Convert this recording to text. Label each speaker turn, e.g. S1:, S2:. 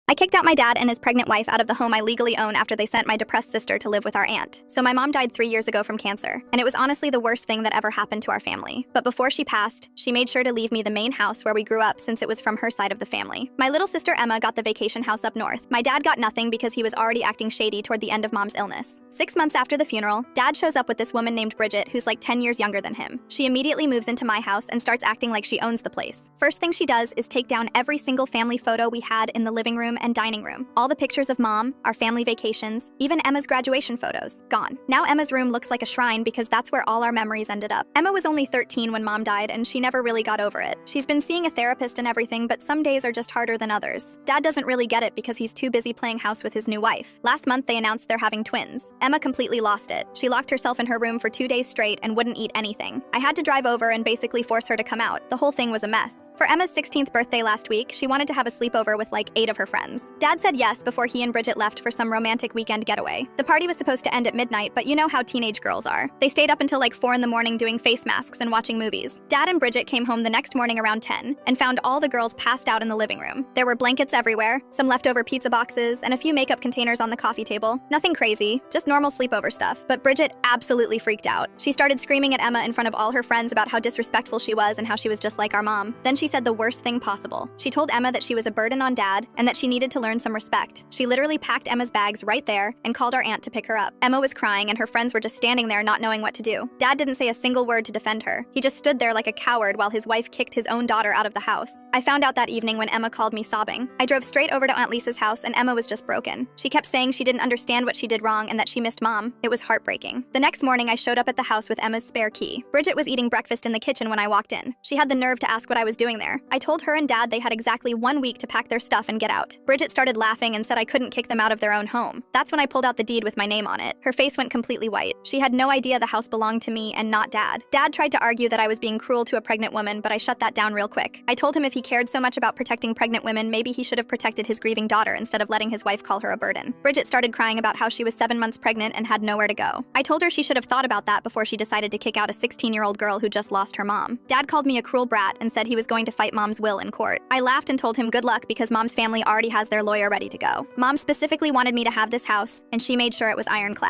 S1: I kicked out my dad and his pregnant wife out of the home I legally own after they sent my depressed sister to live with our aunt. So my mom died 3 years ago from cancer, and it was honestly the worst thing that ever happened to our family. But before she passed, she made sure to leave me the main house where we grew up since it was from her side of the family. My little sister Emma got the vacation house up north. My dad got nothing because he was already acting shady toward the end of mom's illness. 6 months after the funeral, dad shows up with this woman named Bridget who's like 10 years younger than him. She immediately moves into my house and starts acting like she owns the place. First thing she does is take down every single family photo we had in the living room and dining room. All the pictures of mom, our family vacations, even Emma's graduation photos, gone. Now Emma's room looks like a shrine because that's where all our memories ended up. Emma was only 13 when mom died and she never really got over it. She's been seeing a therapist and everything, but some days are just harder than others. Dad doesn't really get it because he's too busy playing house with his new wife. Last month they announced they're having twins. Emma completely lost it. She locked herself in her room for 2 days straight and wouldn't eat anything. I had to drive over and basically force her to come out. The whole thing was a mess. For Emma's 16th birthday last week, she wanted to have a sleepover with like 8 of her friends. Dad said yes before he and Bridget left for some romantic weekend getaway. The party was supposed to end at midnight, but you know how teenage girls are. They stayed up until like 4 in the morning doing face masks and watching movies. Dad and Bridget came home the next morning around 10 and found all the girls passed out in the living room. There were blankets everywhere, some leftover pizza boxes, and a few makeup containers on the coffee table. Nothing crazy, just normal sleepover stuff. But Bridget absolutely freaked out. She started screaming at Emma in front of all her friends about how disrespectful she was and how she was just like our mom. Then she said the worst thing possible. She told Emma that she was a burden on Dad and that she needed to learn some respect. She literally packed Emma's bags right there and called our aunt to pick her up. Emma was crying and her friends were just standing there not knowing what to do. Dad didn't say a single word to defend her. He just stood there like a coward while his wife kicked his own daughter out of the house. I found out that evening when Emma called me sobbing. I drove straight over to Aunt Lisa's house and Emma was just broken. She kept saying she didn't understand what she did wrong and that she missed mom. It was heartbreaking. The next morning I showed up at the house with Emma's spare key. Bridget was eating breakfast in the kitchen when I walked in. She had the nerve to ask what I was doing there. I told her and Dad they had exactly 1 week to pack their stuff and get out. Bridget started laughing and said I couldn't kick them out of their own home. That's when I pulled out the deed with my name on it. Her face went completely white. She had no idea the house belonged to me and not Dad. Dad tried to argue that I was being cruel to a pregnant woman, but I shut that down real quick. I told him if he cared so much about protecting pregnant women, maybe he should have protected his grieving daughter instead of letting his wife call her a burden. Bridget started crying about how she was 7 months pregnant and had nowhere to go. I told her she should have thought about that before she decided to kick out a 16-year-old girl who just lost her mom. Dad called me a cruel brat and said he was going to fight mom's will in court. I laughed and told him good luck because mom's family already has their lawyer ready to go. Mom specifically wanted me to have this house, and she made sure it was ironclad.